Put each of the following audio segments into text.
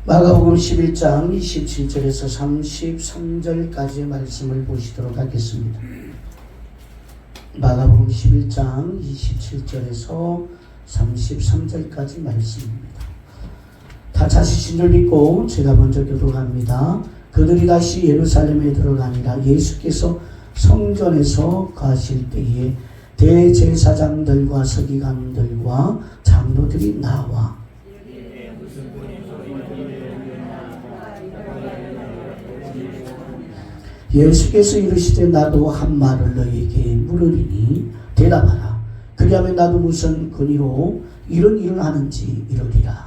마가복음 11장 27절에서 33절까지의 말씀을 보시도록 하겠습니다. 마가복음 11장 27절에서 33절까지 말씀입니다. 다 찾으신 줄 믿고 제가 먼저 교독합니다. 그들이 다시 예루살렘에 들어가니라. 예수께서 성전에서 가실 때에 대제사장들과 서기관들과 장로들이 나와 예수께서 이르시되 나도 한 말을 너희에게 물으리니 대답하라. 그리하면 나도 무슨 권위로 이런 일을 하는지 이르리라.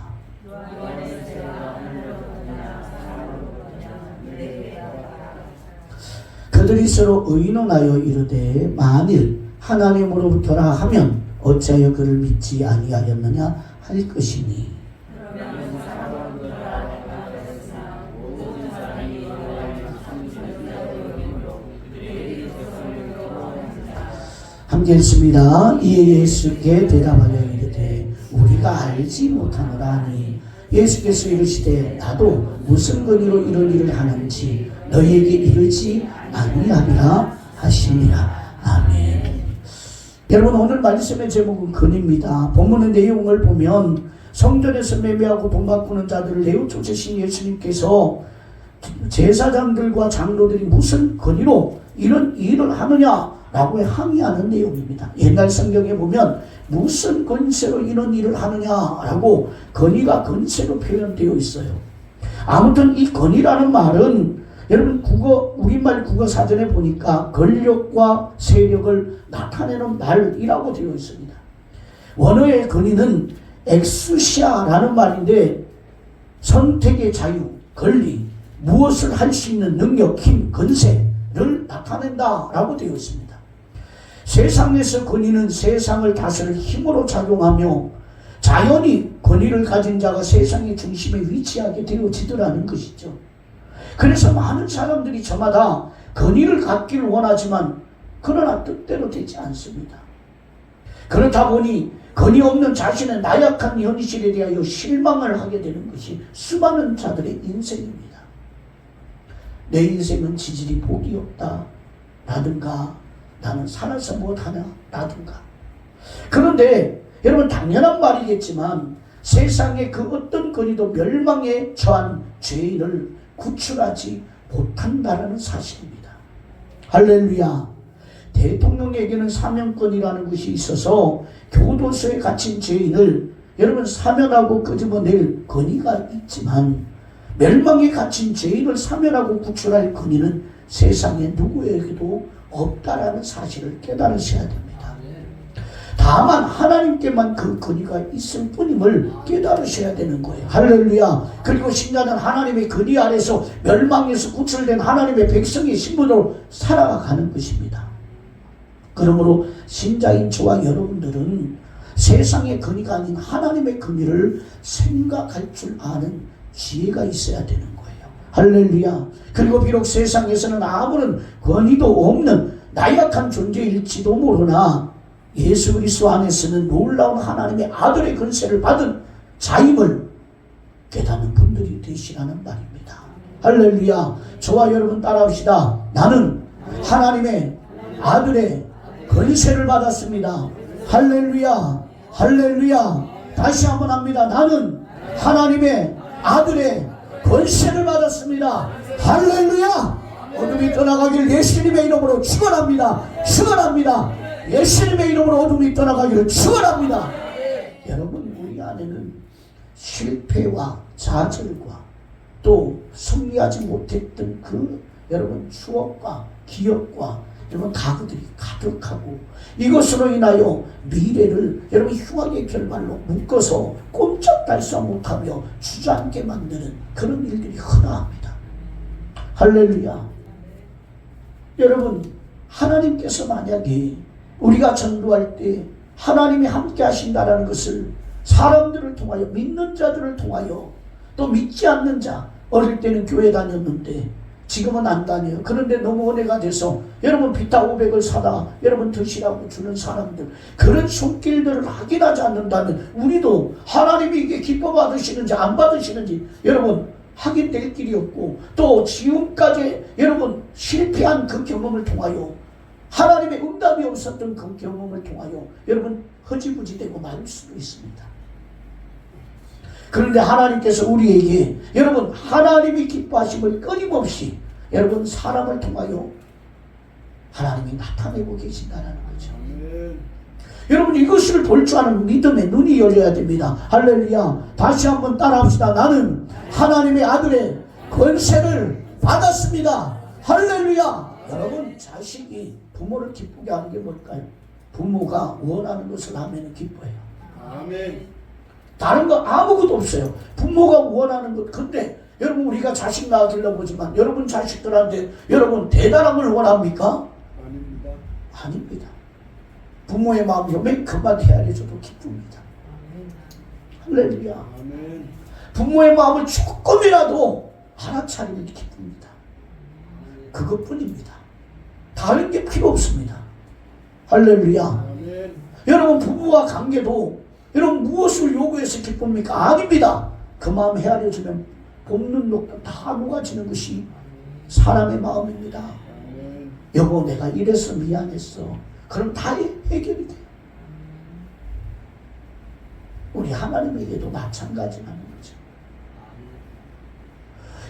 그들이 서로 의논하여 이르되 만일 하나님으로부터라 하면 어찌하여 그를 믿지 아니하였느냐 할 것이니 함께 읽습니다. 이에 예수께 대답하여 이르되 우리가 알지 못하노라 하니 예수께서 이르시되 나도 무슨 권위로 이런 일을 하는지 너희에게 이르지 아니하리라 하시니라. 아멘. 여러분, 오늘 말씀의 제목은 근입니다. 본문의 내용을 보면 성전에서 매매하고 돈 바꾸는 자들을 내어 쫓으신 예수님께서 제사장들과 장로들이 무슨 권위로 이런 일을 하느냐라고 항의하는 내용입니다. 옛날 성경에 보면 무슨 권세로 이런 일을 하느냐라고 권위가 권세로 표현되어 있어요. 아무튼 이 권위라는 말은 여러분 우리말 국어 사전에 보니까 권력과 세력을 나타내는 말이라고 되어 있습니다. 원어의 권위는 엑수시아라는 말인데 선택의 자유, 권리, 무엇을 할 수 있는 능력, 힘, 권세를 나타낸다라고 되어 있습니다. 세상에서 권위는 세상을 다스릴 힘으로 작용하며 자연히 권위를 가진 자가 세상의 중심에 위치하게 되어지더라는 것이죠. 그래서 많은 사람들이 저마다 권위를 갖기를 원하지만 그러나 뜻대로 되지 않습니다. 그렇다 보니 권위 없는 자신의 나약한 현실에 대하여 실망을 하게 되는 것이 수많은 자들의 인생입니다. 내 인생은 지질이 복이 없다 라든가 나는 살아서 못하냐 라든가. 그런데 여러분, 당연한 말이겠지만 세상의 그 어떤 권위도 멸망에 처한 죄인을 구출하지 못한다라는 사실입니다. 할렐루야. 대통령에게는 사면권이라는 것이 있어서 교도소에 갇힌 죄인을 여러분 사면하고 끄집어낼 권위가 있지만 멸망에 갇힌 죄인을 사면하고 구출할 권위는 세상에 누구에게도 없다라는 사실을 깨달으셔야 됩니다. 다만 하나님께만 그 권위가 있을 뿐임을 깨달으셔야 되는 거예요. 할렐루야. 그리고 신자는 하나님의 권위 아래서 멸망에서 구출된 하나님의 백성의 신분으로 살아가는 것입니다. 그러므로 신자인 저와 여러분들은 세상의 권위가 아닌 하나님의 권위를 생각할 줄 아는 지혜가 있어야 되는 거예요. 할렐루야. 그리고 비록 세상에서는 아무런 권위도 없는 나약한 존재일지도 모르나 예수 그리스도 안에서는 놀라운 하나님의 아들의 권세를 받은 자임을 깨닫는 분들이 되시라는 말입니다. 할렐루야. 저와 여러분 따라합시다. 나는 하나님의 아들의 권세를 받았습니다. 할렐루야. 할렐루야. 다시 한번 합니다. 나는 하나님의 아들의 권세를 받았습니다. 할렐루야. 어둠이 떠나가기를 예수님의 이름으로 축원합니다. 축원합니다. 예수님의 이름으로 어둠이 떠나가기를 축원합니다. 여러분, 우리 안에는 실패와 좌절과 또 승리하지 못했던 그 여러분 추억과 기억과 여러분 가구들이 가득하고 이것으로 인하여 미래를 여러분 흉악의 결말로 묶어서 꼼짝달싹 못하며 주저앉게 만드는 그런 일들이 흔합니다. 할렐루야. 여러분, 하나님께서 만약에 우리가 전도할 때 하나님이 함께 하신다라는 것을 사람들을 통하여, 믿는 자들을 통하여, 또 믿지 않는 자, 어릴 때는 교회 다녔는데 지금은 안 다녀요. 그런데 너무 은혜가 돼서 여러분 비타 500을 사다가 여러분 드시라고 주는 사람들, 그런 손길들을 확인하지 않는다면 우리도 하나님이 이게 기뻐 받으시는지 안 받으시는지 여러분 확인될 길이 없고, 또 지금까지 여러분 실패한 그 경험을 통하여 하나님의 응답이 없었던 그 경험을 통하여 여러분 허지부지되고 말 수도 있습니다. 그런데 하나님께서 우리에게 여러분 하나님이 기뻐하심을 끊임없이 여러분 사람을 통하여 하나님이 나타내고 계신다는 거죠. 여러분 이것을 볼 줄 아는 믿음의 눈이 열려야 됩니다. 할렐루야. 다시 한번 따라합시다. 나는 하나님의 아들의 권세를 받았습니다. 할렐루야. 여러분 자식이 부모를 기쁘게 하는 게 뭘까요? 부모가 원하는 것을 하면 기뻐해요. 아멘. 다른 거 아무것도 없어요. 부모가 원하는 것. 근데 여러분 우리가 자식 낳아 보지만 여러분 자식들한테 여러분 대단한 걸 원합니까? 아닙니다. 아닙니다. 부모의 마음이 요만큼만 헤아려줘도 기쁩니다. 할렐루야. 아멘. 부모의 마음을 조금이라도 알아차리면 기쁩니다. 그것뿐입니다. 다른 게 필요 없습니다. 할렐루야. 아멘. 여러분 부부와 관계도 여러분 무엇을 요구해서 기쁩니까? 아닙니다. 그 마음 헤아려주면 볶는 녹도 다 녹아지는 것이 사람의 마음입니다. 아멘. 여보 내가 이래서 미안했어. 그럼 다 해결이 돼요. 우리 하나님에게도 마찬가지라는 거죠.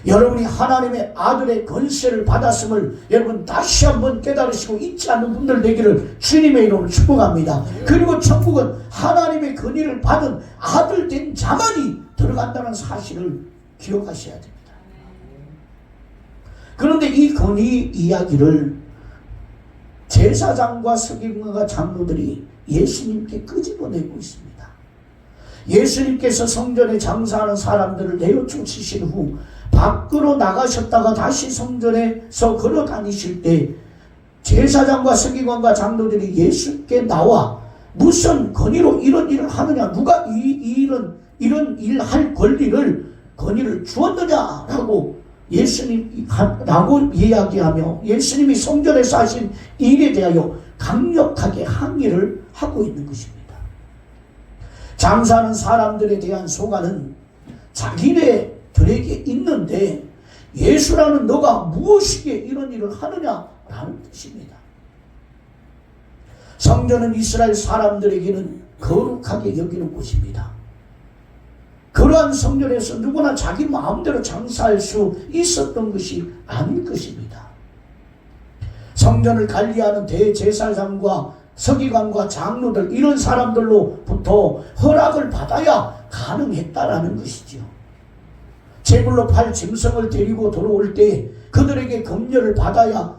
여러분이 하나님의 아들의 권세를 받았음을 여러분 다시 한번 깨달으시고 잊지 않는 분들 되기를 주님의 이름으로 축복합니다. 그리고 천국은 하나님의 권위를 받은 아들 된 자만이 들어간다는 사실을 기억하셔야 됩니다. 그런데 이 권위 이야기를 제사장과 서기관과 장로들이 예수님께 끄집어내고 있습니다. 예수님께서 성전에 장사하는 사람들을 내어쫓으신 후 밖으로 나가셨다가 다시 성전에서 걸어 다니실 때 제사장과 서기관과 장로들이 예수께 나와 무슨 권위로 이런 일을 하느냐, 누가 이런 일 할 권리를 권위를 주었느냐라고 예수님라고 이야기하며 예수님이 성전에서 하신 일에 대하여 강력하게 항의를 하고 있는 것입니다. 장사하는 사람들에 대한 소가는 자기네들에게 있는데 예수라는 너가 무엇이기에 이런 일을 하느냐라는 뜻입니다. 성전은 이스라엘 사람들에게는 거룩하게 여기는 곳입니다. 그러한 성전에서 누구나 자기 마음대로 장사할 수 있었던 것이 아닐 것입니다. 성전을 관리하는 대제사장과 서기관과 장로들 이런 사람들로부터 허락을 받아야 가능했다라는 것이죠. 제물로 팔 짐승을 데리고 들어올 때 그들에게 검열을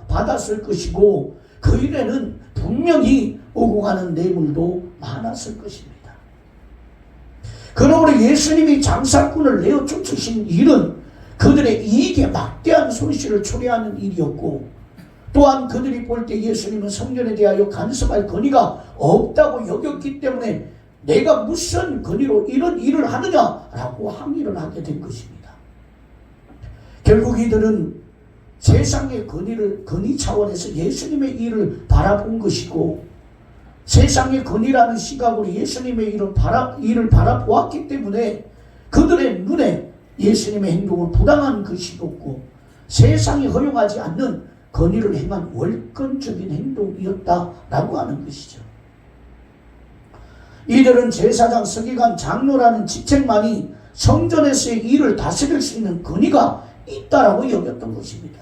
받았을 것이고 그 일에는 분명히 오고 가는 뇌물도 많았을 것입니다. 그러므로 예수님이 장사꾼을 내어 쫓으신 일은 그들의 이익에 막대한 손실을 초래하는 일이었고 또한 그들이 볼 때 예수님은 성전에 대하여 간섭할 권위가 없다고 여겼기 때문에 내가 무슨 권위로 이런 일을 하느냐라고 항의를 하게 된 것입니다. 결국 이들은 세상의 권위 차원에서 예수님의 일을 바라본 것이고 세상의 권위라는 시각으로 예수님의 일을 바라보았기 때문에 그들의 눈에 예수님의 행동은 부당한 것이었고 세상이 허용하지 않는 권위를 행한 월권적인 행동이었다라고 하는 것이죠. 이들은 제사장, 서기관, 장로라는 직책만이 성전에서의 일을 다스릴 수 있는 권위가 있다라고 여겼던 것입니다.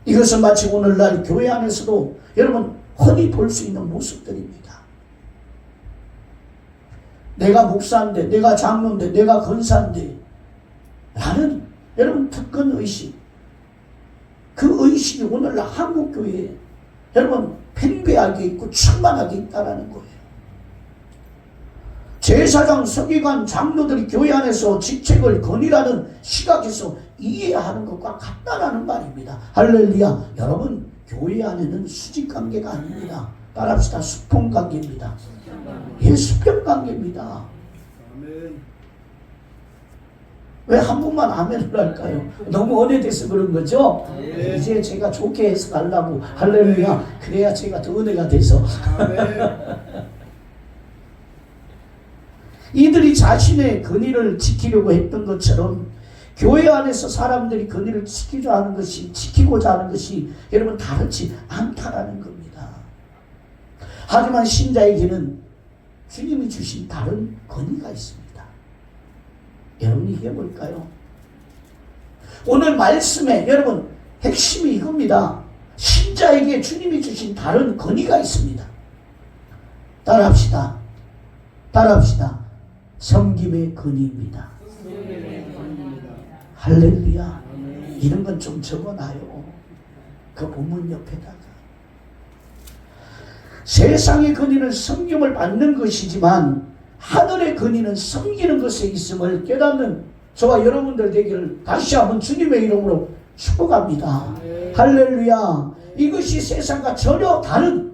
이것은 마치 오늘날 교회 안에서도 여러분 흔히 볼 수 있는 모습들입니다. 내가 목사인데, 내가 장로인데, 내가 권사인데 라는 여러분 특권의식, 그 의식이 오늘날 한국교회에 여러분 팽배하게 있고 충만하게 있다는 거예요. 제사장, 서기관, 장로들이 교회 안에서 직책을 권위라는 시각에서 이해하는 것과 같다라는 말입니다. 할렐루야. 여러분 교회 안에는 수직관계가 아닙니다. 따라합시다. 수평관계입니다. 예, 수평관계입니다. 왜 한 번만 아멘을 할까요? 너무 은혜돼서 그런 거죠? 아멘. 이제 제가 좋게 해서 가려고. 할렐루야. 그래야 제가 더 은혜가 돼서. 아멘. 이들이 자신의 권위를 지키려고 했던 것처럼 교회 안에서 사람들이 권위를 지키고자 하는 것이 여러분 다르지 않다라는 겁니다. 하지만 신자에게는 주님이 주신 다른 권위가 있습니다. 여러분이 이게 뭘까요? 오늘 말씀에 여러분 핵심이 이겁니다. 신자에게 주님이 주신 다른 권위가 있습니다. 따라합시다. 섬김의 권위입니다. 할렐루야. 이런 건 좀 적어놔요. 그 본문 옆에다가. 세상의 권위는 섬김을 받는 것이지만 하늘의 권위는 섬기는 것에 있음을 깨닫는 저와 여러분들 되기를 다시 한번 주님의 이름으로 축복합니다. 할렐루야. 이것이 세상과 전혀 다른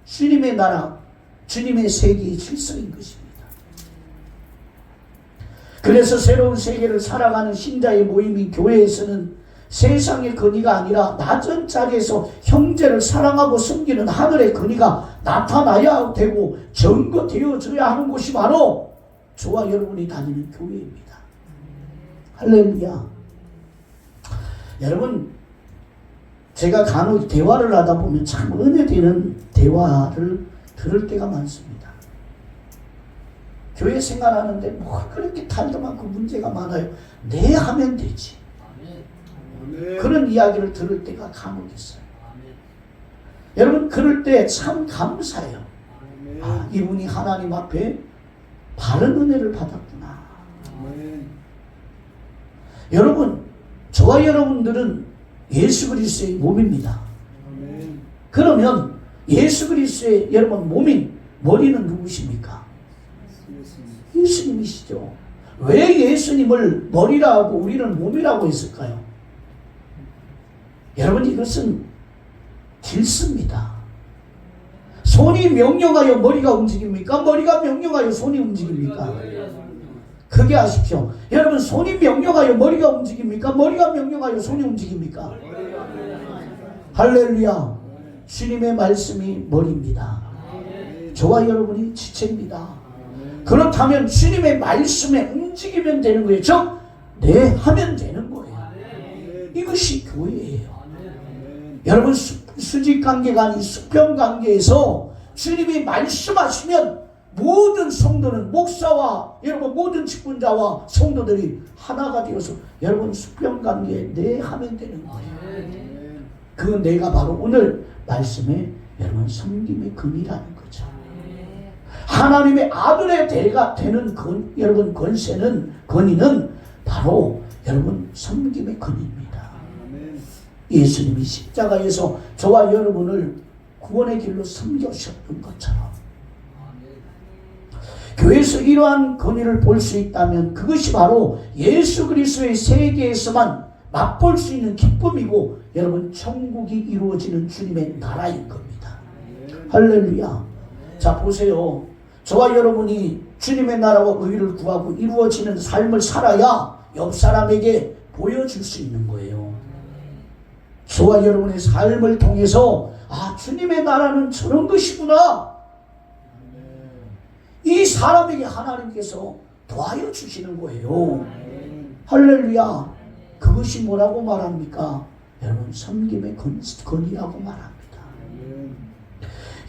주님의 나라, 주님의 세계의 질서인 것입니다. 그래서 새로운 세계를 살아가는 신자의 모임인 교회에서는 세상의 권위가 아니라 낮은 자리에서 형제를 사랑하고 섬기는 하늘의 권위가 나타나야 되고 전거되어져야 하는 곳이 바로 저와 여러분이 다니는 교회입니다. 할렐루야. 여러분, 제가 간혹 대화를 하다 보면 참 은혜되는 대화를 들을 때가 많습니다. 교회 생활하는데 뭐 그렇게 탈도 많고 문제가 많아요. 네 하면 되지. 아멘. 그런 이야기를 들을 때가 간혹 있어요. 여러분 그럴 때 참 감사해요. 아멘. 아, 이분이 하나님 앞에 바른 은혜를 받았구나. 아멘. 여러분 저와 여러분들은 예수 그리스도의 몸입니다. 아멘. 그러면 예수 그리스도의 여러분 몸인 머리는 누구십니까? 예수님이시죠. 왜 예수님을 머리라고 우리는 몸이라고 했을까요? 여러분 이것은 질서입니다. 손이 명령하여 머리가 움직입니까? 머리가 명령하여 손이 움직입니까? 크게 하십시오. 여러분 손이 명령하여 머리가 움직입니까? 머리가 명령하여 손이 움직입니까? 할렐루야. 주님의 말씀이 머리입니다. 저와 여러분이 지체입니다. 그렇다면 주님의 말씀에 움직이면 되는 거예요. 즉, 네 하면 되는 거예요. 이것이 교회예요. 여러분 수직관계가 아닌 수평관계에서 주님이 말씀하시면 모든 성도는 목사와 여러분 모든 직분자와 성도들이 하나가 되어서 여러분 수평관계에 네 하면 되는 거예요. 그 내가 바로 오늘 말씀에 여러분 섬김의 근이라는 거죠. 하나님의 아들의 대가 되는 여러분 권위는 바로 여러분 섬김의 근입니다. 예수님이 십자가에서 저와 여러분을 구원의 길로 섬겨주셨던 것처럼 교회에서 이러한 권위를 볼 수 있다면 그것이 바로 예수 그리스도의 세계에서만 맛볼 수 있는 기쁨이고 여러분 천국이 이루어지는 주님의 나라인 겁니다. 할렐루야. 자 보세요. 저와 여러분이 주님의 나라와 의를 구하고 이루어지는 삶을 살아야 옆 사람에게 보여줄 수 있는 거예요. 저와 여러분의 삶을 통해서 아 주님의 나라는 저런 것이구나. 이 사람에게 하나님께서 도와여 주시는 거예요. 할렐루야. 그것이 뭐라고 말합니까? 여러분 섬김의 권위라고 말합니다.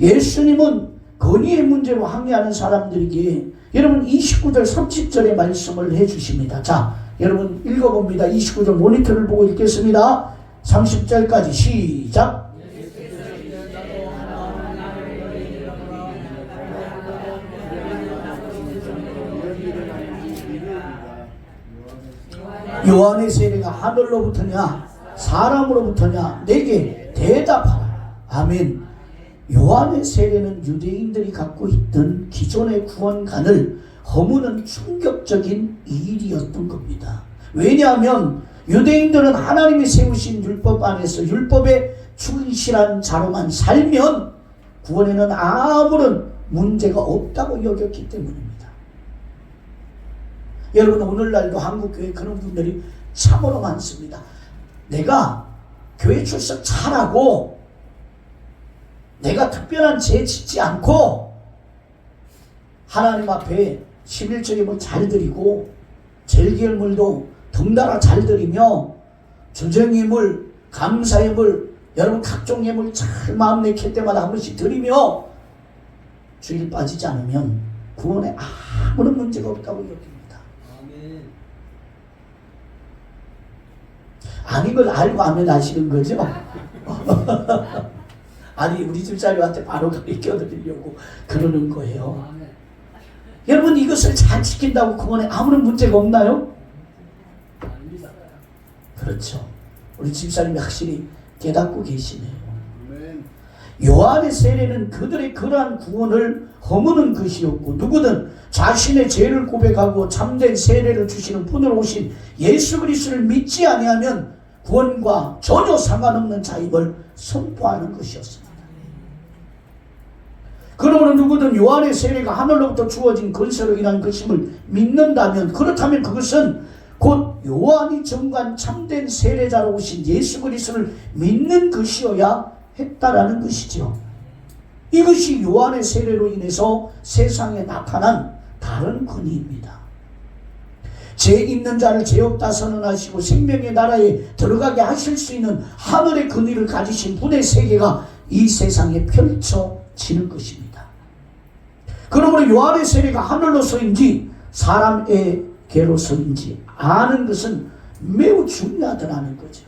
예수님은 권위의 문제로 항의하는 사람들에게 여러분 29절 30절의 말씀을 해주십니다. 자 여러분 읽어봅니다. 29절 모니터를 보고 읽겠습니다. 30절까지 시작. 요한의 세례가 하늘로부터냐 사람으로부터냐 내게 대답하라. 아멘. 요한의 세례는 유대인들이 갖고 있던 기존의 구원관을 허무는 충격적인 일이었던 겁니다. 왜냐하면 유대인들은 하나님이 세우신 율법 안에서 율법에 충실한 자로만 살면 구원에는 아무런 문제가 없다고 여겼기 때문입니다. 여러분 오늘날도 한국교회 그런 분들이 참으로 많습니다. 내가 교회 출석 잘하고 내가 특별한 죄 짓지 않고 하나님 앞에 11조금을 잘 드리고 절기열물도 덩달아 잘 드리며 주정예물, 감사예물, 여러분 각종 예물 잘 마음 내킬 때마다 한 번씩 드리며 주일 빠지지 않으면 구원에 아무런 문제가 없다고 여깁니다. 아닌 걸 알고 하면 아시는 거죠? 아니 우리 집사님한테 바로 가르쳐드리려고 그러는 거예요. 여러분 이것을 잘 지킨다고 구원에 아무런 문제가 없나요? 그렇죠. 우리 집사님이 확실히 깨닫고 계시네요. 요한의 세례는 그들의 그러한 구원을 허무는 것이었고 누구든 자신의 죄를 고백하고 참된 세례를 주시는 분으로 오신 예수 그리스도를 믿지 아니하면 구원과 전혀 상관없는 자임을 선포하는 것이었습니다. 그러므로 누구든 요한의 세례가 하늘로부터 주어진 건설로 인한 것임을 믿는다면 그렇다면 그것은 곧 요한이 정관 참된 세례자로 오신 예수 그리스도를 믿는 것이어야 했다라는 것이죠. 이것이 요한의 세례로 인해서 세상에 나타난 다른 권위입니다. 죄 있는 자를 죄 없다 선언하시고 생명의 나라에 들어가게 하실 수 있는 하늘의 권위를 가지신 분의 세계가 이 세상에 펼쳐지는 것입니다. 그러므로 요한의 세례가 하늘로서인지 사람에게로서인지 아는 것은 매우 중요하다는 거죠.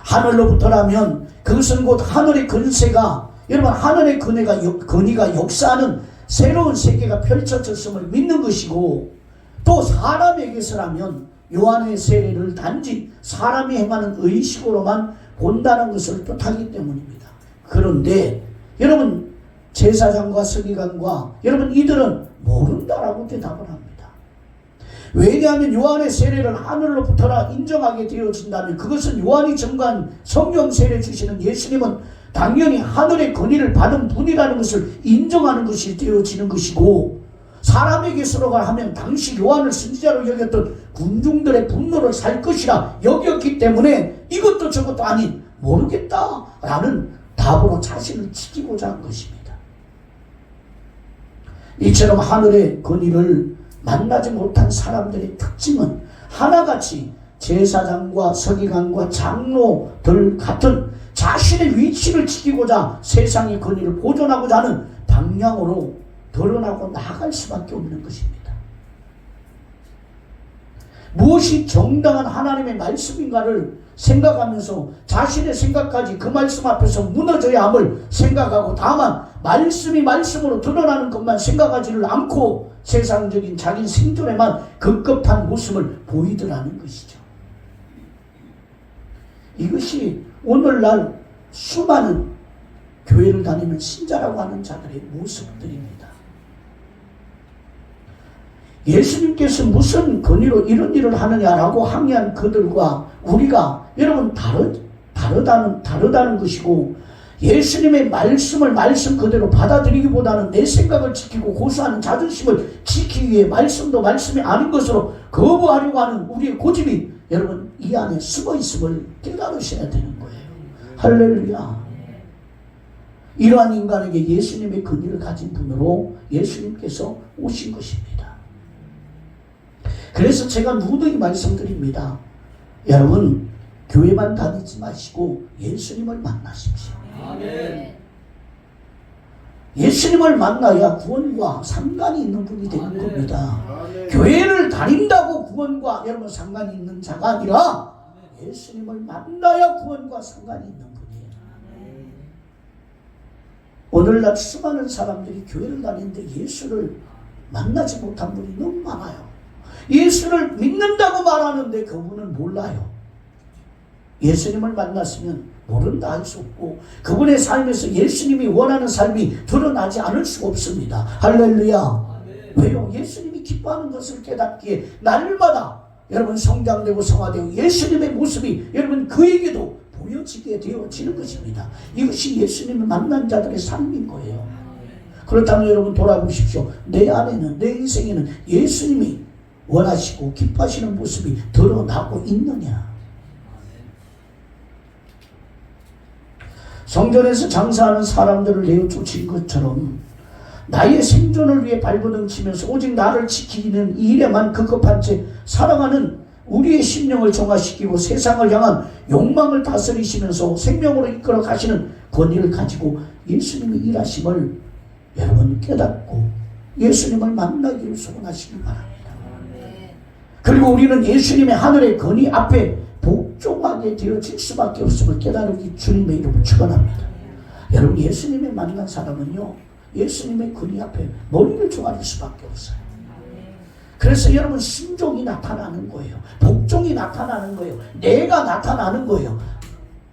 하늘로부터라면 그것은 곧 하늘의 권세가 여러분 하늘의 권위가 역사하는 새로운 세계가 펼쳐졌음을 믿는 것이고 또 사람에게서라면 요한의 세례를 단지 사람이 행하는 의식으로만 본다는 것을 뜻하기 때문입니다. 그런데 여러분 제사장과 서기관과 여러분 이들은 모른다라고 대답을 합니다. 왜냐하면 요한의 세례를 하늘로부터라 인정하게 되어진다면 그것은 요한이 전관 성령 세례 주시는 예수님은 당연히 하늘의 권위를 받은 분이라는 것을 인정하는 것이 되어지는 것이고 사람에게서로가 하면 당시 요한을 선지자로 여겼던 군중들의 분노를 살 것이라 여겼기 때문에 이것도 저것도 아닌 모르겠다라는 답으로 자신을 지키고자 한 것입니다. 이처럼 하늘의 권위를 만나지 못한 사람들의 특징은 하나같이 제사장과 서기관과 장로들 같은 자신의 위치를 지키고자 세상의 권위를 보존하고자 하는 방향으로 드러나고 나아갈 수밖에 없는 것입니다. 무엇이 정당한 하나님의 말씀인가를 생각하면서 자신의 생각까지 그 말씀 앞에서 무너져야 함을 생각하고 다만 말씀이 말씀으로 드러나는 것만 생각하지를 않고 세상적인 자기 생존에만 급급한 모습을 보이더라는 것이죠. 이것이 오늘날 수많은 교회를 다니는 신자라고 하는 자들의 모습들입니다. 예수님께서 무슨 권위로 이런 일을 하느냐라고 항의한 그들과 우리가 여러분 다르다는 것이고 예수님의 말씀을 말씀 그대로 받아들이기보다는 내 생각을 지키고 고수하는 자존심을 지키기 위해 말씀도 말씀이 아닌 것으로 거부하려고 하는 우리의 고집이 여러분 이 안에 숨어 있음을 깨달으셔야 되는 거예요. 할렐루야. 이러한 인간에게 예수님의 권위를 가진 분으로 예수님께서 오신 것입니다. 그래서 제가 누누이 말씀드립니다. 여러분 교회만 다니지 마시고 예수님을 만나십시오. 아멘. 예수님을 만나야 구원과 상관이 있는 분이 되는 아멘. 겁니다. 아멘. 교회를 다닌다고 구원과 여러분 상관이 있는 자가 아니라 예수님을 만나야 구원과 상관이 있는 분이에요. 아멘. 오늘날 수많은 사람들이 교회를 다니는데 예수를 만나지 못한 분이 너무 많아요. 예수를 믿는다고 말하는데 그분은 몰라요. 예수님을 만났으면 모른다 할 수 없고 그분의 삶에서 예수님이 원하는 삶이 드러나지 않을 수가 없습니다. 할렐루야. 아멘. 왜요? 예수님이 기뻐하는 것을 깨닫기에 날마다 여러분 성장되고 성화되고 예수님의 모습이 여러분 그에게도 보여지게 되어지는 것입니다. 이것이 예수님을 만난 자들의 삶인 거예요. 그렇다면 여러분 돌아보십시오. 내 안에는 내 인생에는 예수님이 원하시고 기뻐하시는 모습이 드러나고 있느냐? 성전에서 장사하는 사람들을 내어 쫓은 것처럼 나의 생존을 위해 발버둥치면서 오직 나를 지키는 일에만 급급한 채 살아가는 우리의 심령을 정화시키고 세상을 향한 욕망을 다스리시면서 생명으로 이끌어 가시는 권위를 가지고 예수님의 일하심을 여러분 깨닫고 예수님을 만나기를 소원하시기 바랍니다. 그리고 우리는 예수님의 하늘의 권위 앞에 복종하게 되어질 수밖에 없음을 깨달으기 주님의 이름으로 축원합니다. 여러분, 예수님의 만난 사람은요, 예수님의 권위 앞에 머리를 조아릴 수밖에 없어요. 그래서 여러분, 순종이 나타나는 거예요. 복종이 나타나는 거예요. 내가 나타나는 거예요.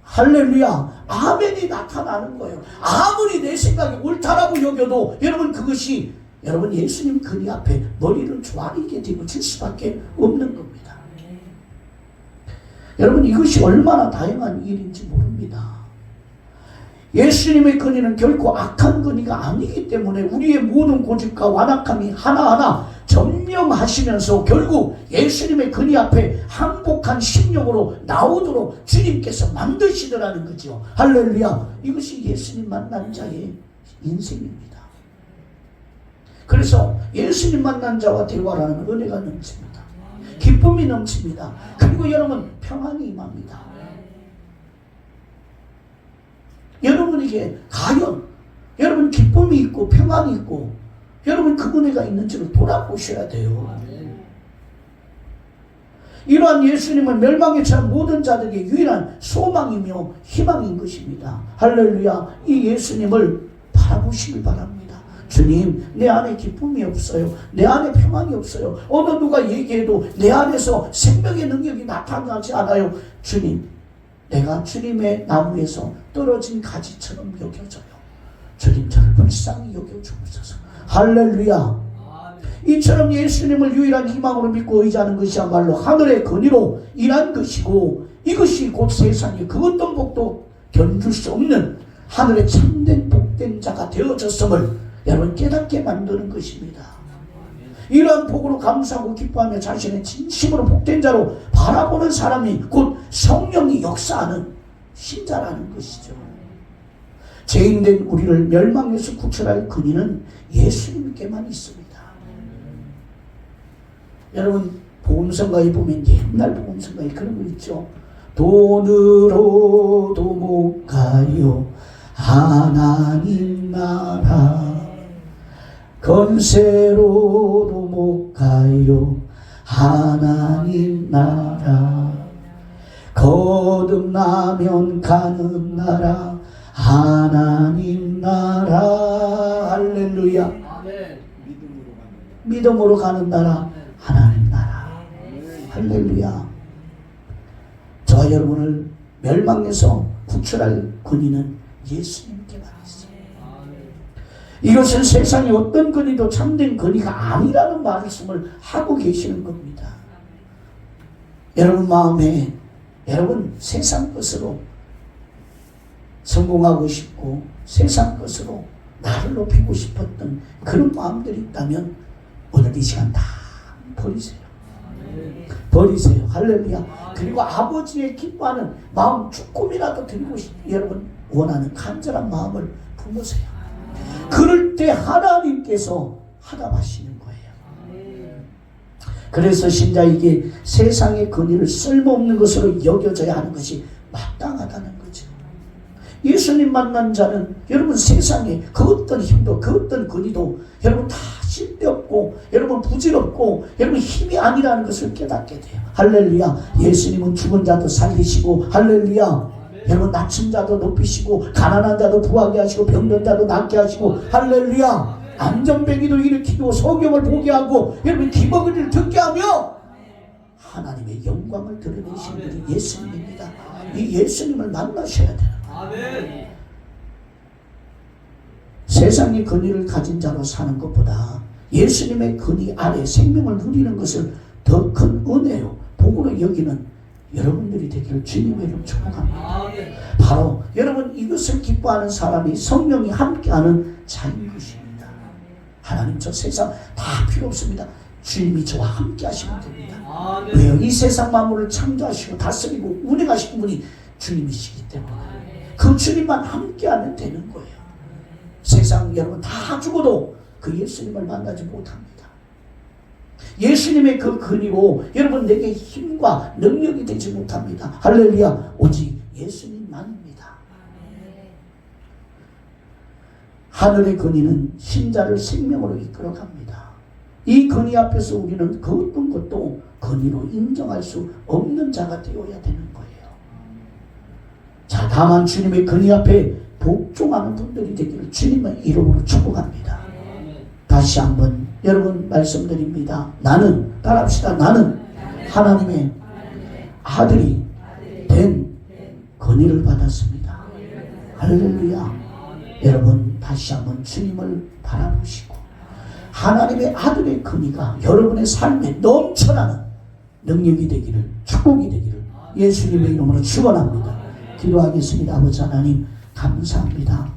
할렐루야, 아멘이 나타나는 거예요. 아무리 내 생각이 옳다라고 여겨도 여러분, 그것이 여러분 예수님 권위 앞에 머리를 조아리게 되어질 수밖에 없는 겁니다. 여러분, 이것이 얼마나 다양한 일인지 모릅니다. 예수님의 권위는 결코 악한 권위가 아니기 때문에 우리의 모든 고집과 완악함이 하나하나 점령하시면서 결국 예수님의 권위 앞에 항복한 심령으로 나오도록 주님께서 만드시더라는 거죠. 할렐루야. 이것이 예수님 만난 자의 인생입니다. 그래서 예수님 만난 자와 대화라는 은혜가 넘칩니다. 기쁨이 넘칩니다. 그리고 여러분, 평안이 임합니다. 여러분에게 과연 여러분 기쁨이 있고 평안이 있고 여러분 그 은혜가 있는지를 돌아보셔야 돼요. 이러한 예수님은 멸망에 처한 모든 자들에게 유일한 소망이며 희망인 것입니다. 할렐루야. 이 예수님을 바라보시길 바랍니다. 주님, 내 안에 기쁨이 없어요. 내 안에 평안이 없어요. 어느 누가 얘기해도 내 안에서 생명의 능력이 나타나지 않아요. 주님, 내가 주님의 나무에서 떨어진 가지처럼 여겨져요. 주님, 저를 불쌍히 여겨주옵소서. 할렐루야. 이처럼 예수님을 유일한 희망으로 믿고 의지하는 것이야말로 하늘의 권위로 일한 것이고, 이것이 곧 세상에 그 어떤 복도 견줄 수 없는 하늘의 참된 복된 자가 되어졌음을 여러분 깨닫게 만드는 것입니다. 이러한 복으로 감사하고 기뻐하며 자신의 진심으로 복된 자로 바라보는 사람이 곧 성령이 역사하는 신자라는 것이죠. 죄인된 우리를 멸망에서 구출할 권위는 예수님께만 있습니다. 여러분, 복음성가에 보면 옛날 복음성가에 그런 거 있죠. 돈으로도 못 가요 하나님 나라, 건세로도 못 가요 하나님 나라, 거듭나면 가는 나라 하나님 나라. 할렐루야. 믿음으로 가는 나라 하나님 나라. 할렐루야. 저와 여러분을 멸망에서 구출할 권위는 예수님께만 있어요. 이것은 세상의 어떤 권위도 참된 권위가 아니라는 말씀을 하고 계시는 겁니다. 여러분 마음에 여러분 세상 것으로 성공하고 싶고 세상 것으로 나를 높이고 싶었던 그런 마음들이 있다면 오늘 이 시간 다 버리세요. 버리세요. 할렐루야. 그리고 아버지의 기뻐하는 마음 조금이라도 드리고 여러분 원하는 간절한 마음을 품으세요. 그럴 때 하나님께서 하답하시는 거예요. 그래서 신자에게 세상의 권위를 쓸모없는 것으로 여겨져야 하는 것이 마땅하다는 거죠. 예수님 만난 자는 여러분 세상에 그 어떤 힘도 그 어떤 권위도 여러분 다 쓸데없고 여러분 부질없고 여러분 힘이 아니라는 것을 깨닫게 돼요. 할렐루야. 예수님은 죽은 자도 살리시고, 할렐루야. 여러분 낮춘 자도 높이시고, 가난한 자도 부하게 하시고, 병든 자도 낫게 하시고, 할렐루야. 안전뱅이도 일으키고 소경을 보게 하고 여러분 기먹이를 듣게 하며 하나님의 영광을 드러내시는 분이 예수님입니다. 이 예수님을 만나셔야 돼요. 아멘. 세상의 권위를 가진 자로 사는 것보다 예수님의 권위 아래 생명을 누리는 것을 더 큰 은혜요 복으로 여기는 여러분들이 되기를 주님의 이름으로 축복합니다. 바로 여러분 이것을 기뻐하는 사람이 성령이 함께하는 자인 것입니다. 하나님 저 세상 다 필요 없습니다. 주님이 저와 함께 하시면 됩니다. 왜요? 이 세상 만물을 창조하시고 다스리고 운행하시는 분이 주님이시기 때문에 그 주님만 함께하면 되는 거예요. 세상 여러분 다 죽어도 그 예수님을 만나지 못합니다. 예수님의 그 근이로 여러분 내게 힘과 능력이 되지 못합니다. 할렐루야. 오직 예수님만입니다. 하늘의 근위는 신자를 생명으로 이끌어갑니다. 이 근위 앞에서 우리는 그 어떤 것도 근위로 인정할 수 없는 자가 되어야 되는 거예요. 자, 다만 주님의 근위 앞에 복종하는 분들이 되기를 주님의 이름으로 축복합니다. 다시 한번 여러분 말씀드립니다. 나는 따라합시다. 나는 하나님의 아들이 된 권위를 받았습니다. 할렐루야. 여러분 다시 한번 주님을 바라보시고 하나님의 아들의 권위가 여러분의 삶에 넘쳐나는 능력이 되기를, 축복이 되기를 예수님의 이름으로 축원합니다. 기도하겠습니다. 아버지 하나님 감사합니다.